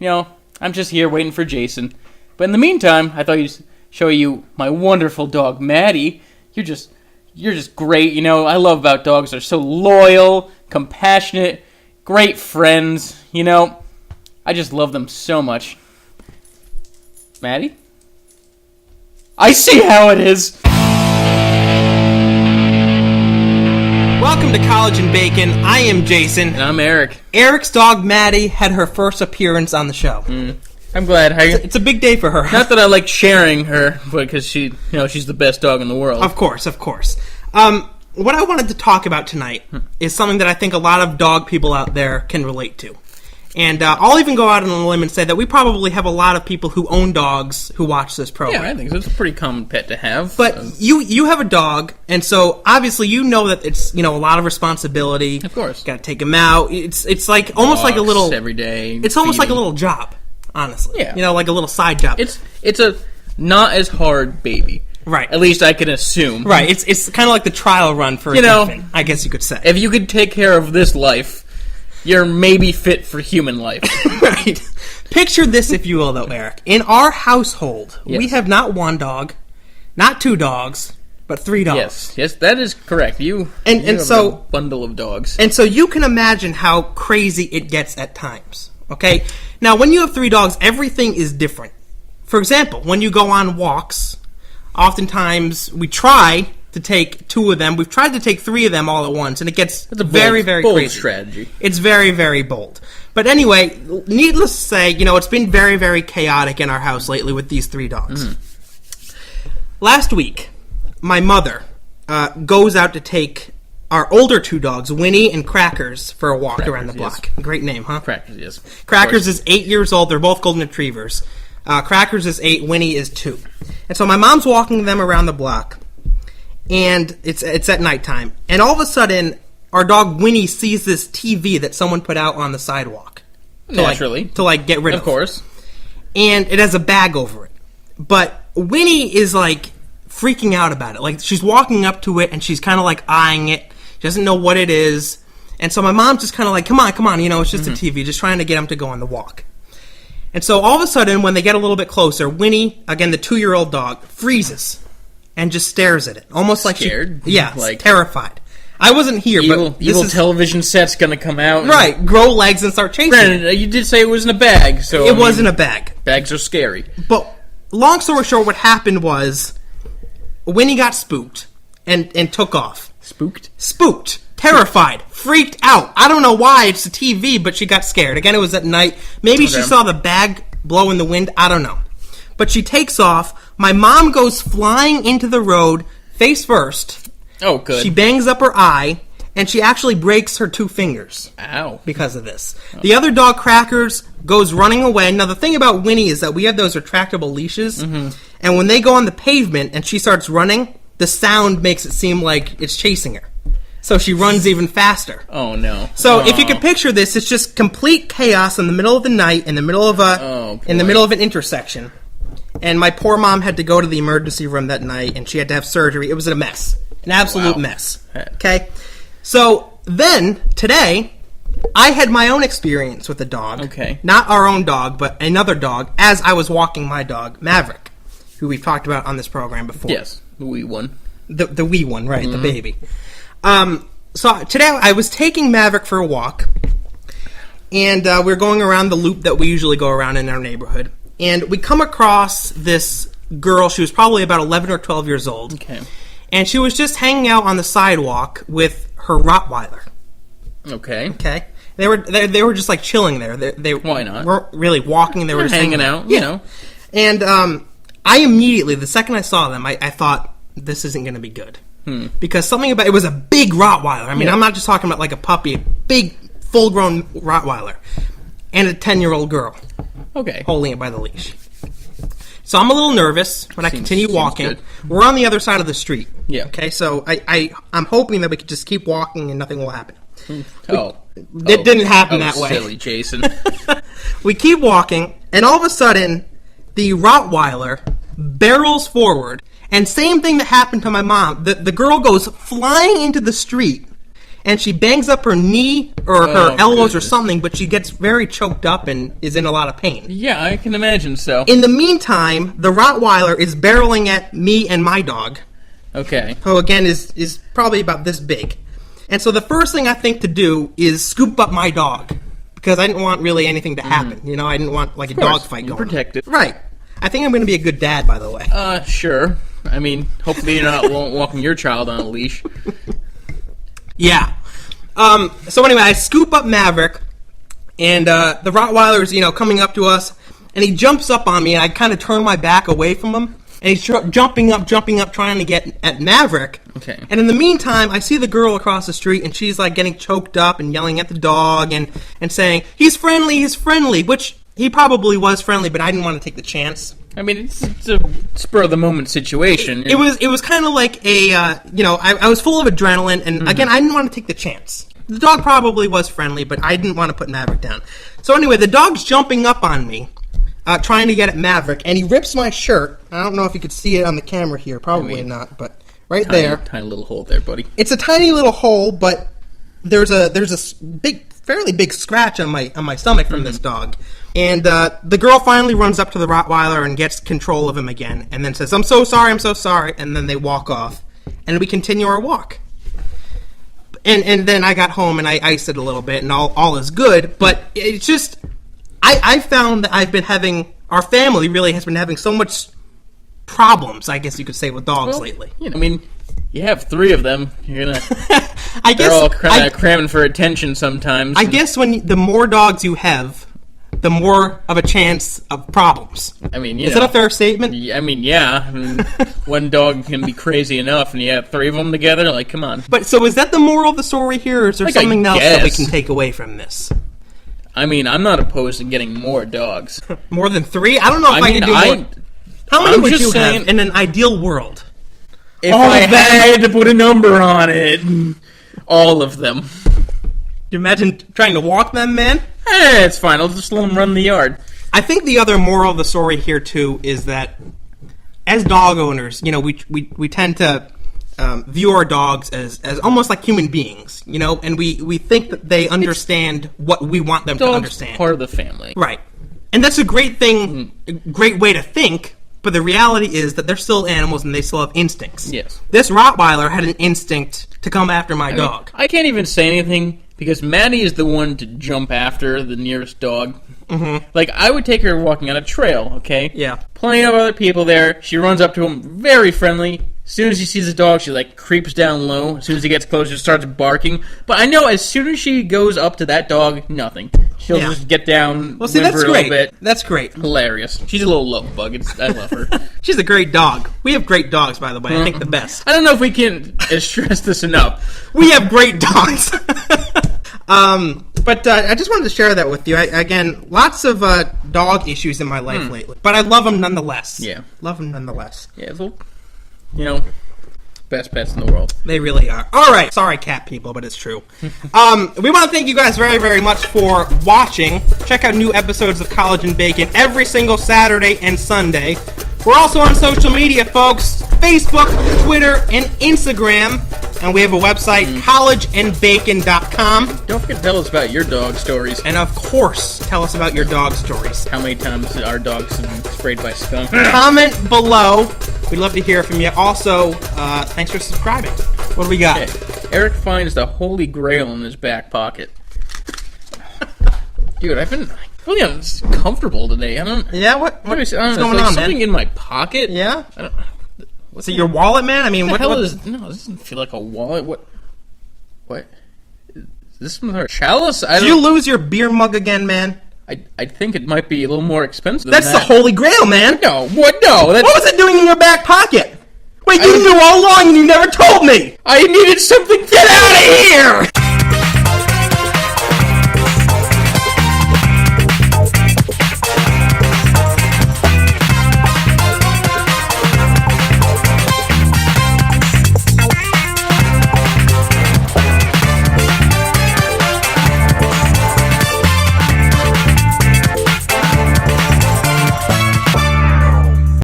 I'm just here waiting for Jayson. But in the meantime, I thought I'd show you my wonderful dog, Maddie. You're just great. I love about dogs. They're so loyal, compassionate, great friends. I just love them so much. Maddie? I see how it is. Welcome to College and Bacon. I am Jayson. And I'm Eric. Eric's dog, Maddie, had her first appearance on the show. I'm glad. It's a big day for her. Not that I like sharing her, but because she's the best dog in the world. Of course. What I wanted to talk about tonight is something that I think a lot of dog people out there can relate to. And I'll even go out on a limb and say that we probably have a lot of people who own dogs who watch this program. Yeah, I think so. It's a pretty common pet to have. But you have a dog, and so obviously you know that it's a lot of responsibility. Of course, got to take him out. It's like almost like a little every day. It's almost like a little job, honestly. Yeah, like a little side job. It's a not as hard baby. Right. At least I can assume. Right. It's kind of like the trial run for an infant, I guess you could say. If you could take care of this life, you're maybe fit for human life. Right. Picture this, if you will, though, Eric. In our household, we have not one dog, not two dogs, but 3 dogs. Yes, that is correct. You have a bundle of dogs. And so you can imagine how crazy it gets at times. Okay? Now, when you have 3 dogs, everything is different. For example, when you go on walks, oftentimes we try to take 2 of them. We've tried to take 3 of them all at once, and it gets very, very bold crazy. Strategy. It's very, very bold. But anyway, needless to say, it's been very, very chaotic in our house lately with these 3 dogs. Last week, my mother goes out to take our older 2 dogs, Winnie and Crackers, for a walk around the block. Yes. Great name, huh? Crackers, yes. Crackers is 8 years old. They're both golden retrievers. Crackers is 8. Winnie is 2. And so my mom's walking them around the block. And it's at nighttime. And all of a sudden, our dog Winnie sees this TV that someone put out on the sidewalk. Naturally. To get rid of. Of course. And it has a bag over it. But Winnie is, freaking out about it. She's walking up to it, and she's kind of, eyeing it. She doesn't know what it is. And so my mom's just kind of come on, it's just a TV. Just trying to get him to go on the walk. And so all of a sudden, when they get a little bit closer, Winnie, again, the 2-year-old dog, freezes. And just stares at it, almost like scared. Terrified. I wasn't here, but evil television set's gonna come out, right? Grow legs and start chasing. Granted, you did say it was in a bag, so it was in a bag. Bags are scary. But long story short, what happened was Winnie got spooked and took off. Spooked, terrified, freaked out. I don't know why. It's the TV, but she got scared. Again, it was at night. Maybe she saw the bag blow in the wind. I don't know. But she takes off. My mom goes flying into the road, face first. Oh, good. She bangs up her eye, and she actually breaks her 2 fingers. Ow. Because of this. Oh. The other dog, Crackers, goes running away. Now, the thing about Winnie is that we have those retractable leashes, and when they go on the pavement and she starts running, the sound makes it seem like it's chasing her. So she runs even faster. Oh, no. So if you can picture this, it's just complete chaos in the middle of the night, in the middle of an intersection. And my poor mom had to go to the emergency room that night, and she had to have surgery. It was a mess. An absolute mess. Okay? So then, today, I had my own experience with a dog. Okay. Not our own dog, but another dog, as I was walking my dog, Maverick, who we've talked about on this program before. Yes, the wee one. The wee one, right, the baby. So today I was taking Maverick for a walk, and we were going around the loop that we usually go around in our neighborhood. And we come across this girl. She was probably about 11 or 12 years old. Okay. And she was just hanging out on the sidewalk with her Rottweiler. Okay. Okay. They were just chilling there. They Why not? weren't really walking. They were just hanging out. Yeah. And I immediately, the second I saw them, I thought, this isn't going to be good. Because something about it was a big Rottweiler. I mean, I'm not just talking about a puppy, a big, full-grown Rottweiler. And a 10-year-old girl. Okay. Holding it by the leash. So I'm a little nervous when I continue walking. Good. We're on the other side of the street. Yeah. Okay, so I'm hoping that we could just keep walking and nothing will happen. It didn't happen that way. Silly, Jayson. We keep walking, and all of a sudden, the Rottweiler barrels forward, and same thing that happened to my mom. The girl goes flying into the street, and she bangs up her knee or her elbows or goodness. something, but she gets very choked up and is in a lot of pain. Yeah, I can imagine so. In the meantime, the Rottweiler is barreling at me and my dog, Okay. who again is probably about this big. And so the first thing I think to do is scoop up my dog, because I didn't want really anything to happen. You know, I didn't want like a dog fight going on. Protect it. Right. I think I'm going to be a good dad, by the way. Sure. I mean, hopefully you're not walking your child on a leash. Yeah. So anyway, I scoop up Maverick, and the Rottweiler's, coming up to us, and he jumps up on me, and I kind of turn my back away from him, and he's jumping up, trying to get at Maverick. Okay. And in the meantime, I see the girl across the street, and she's like getting choked up and yelling at the dog and saying, he's friendly, which he probably was friendly, but I didn't want to take the chance. I mean, it's a spur of the moment situation. It was kind of like I was full of adrenaline, and again, I didn't want to take the chance. The dog probably was friendly, but I didn't want to put Maverick down. So anyway, the dog's jumping up on me, trying to get at Maverick, and he rips my shirt. I don't know if you could see it on the camera here, probably not, but right there. Tiny little hole there, buddy. It's a tiny little hole, but there's a fairly big scratch on my stomach from this dog. And the girl finally runs up to the Rottweiler and gets control of him again, and then says, I'm so sorry, and then they walk off. And we continue our walk. And then I got home and I iced it a little bit, and all is good, but it's just, I found that our family really has been having so much problems, I guess you could say, with dogs lately. I mean, you have 3 of them. You're gonna. They're all kind of cramming for attention sometimes. I guess the more dogs you have, the more of a chance of problems. I mean, is that a fair statement? I mean, yeah. I mean, one dog can be crazy enough, and you have 3 of them together. Like, come on. But so is that the moral of the story here, or is there something else that we can take away from this? I mean, I'm not opposed to getting more dogs. More than 3? I don't know if I can do more. How many would you have in an ideal world? If I had to put a number on it, all of them. You imagine trying to walk them, man? It's fine. I'll just let them run the yard. I think the other moral of the story here, too, is that as dog owners, we tend to view our dogs as almost like human beings, and we think that they understand what we want them to understand. Part of the family. Right. And that's a great thing, a great way to think, but the reality is that they're still animals and they still have instincts. Yes. This Rottweiler had an instinct to come after my dog. I can't even say anything because Maddie is the one to jump after the nearest dog. Mm-hmm. Like, I would take her walking on a trail, okay? Yeah. Plenty of other people there. She runs up to him, very friendly. As soon as she sees the dog, she, creeps down low. As soon as he gets closer, she starts barking. But I know as soon as she goes up to that dog, nothing. She'll just get down, well, see, that's whimper a great. little bit. That's great. Hilarious. She's a little love bug. I love her. She's a great dog. We have great dogs, by the way. I think the best. I don't know if we can stress this enough. We have great dogs. But I just wanted to share that with you. Again, lots of dog issues in my life lately. But I love them nonetheless. Yeah. Love them nonetheless. Yeah, best pets in the world. They really are. All right. Sorry, cat people, but it's true. We want to thank you guys very, very much for watching. Check out new episodes of College and Bacon every single Saturday and Sunday. We're also on social media, folks. Facebook, Twitter, and Instagram. And we have a website, collegeandbacon.com. Don't forget to tell us about your dog stories. And of course, tell us about your dog stories. How many times our dogs have been sprayed by skunk? Comment below. We'd love to hear from you. Also, thanks for subscribing. What do we got? Okay. Eric finds the Holy Grail in his back pocket. Dude, I've been really uncomfortable today. What's going on, something man? in my pocket? Yeah? Is it your wallet, man? I mean, what is... No, this doesn't feel like a wallet. What? Is this from her chalice? Did you lose your beer mug again, man? I think it might be a little more expensive than That's that. the Holy Grail, man. No, what? No. What was it doing in your back pocket? Wait, you knew all along and you never told me. I needed something. Get out of here!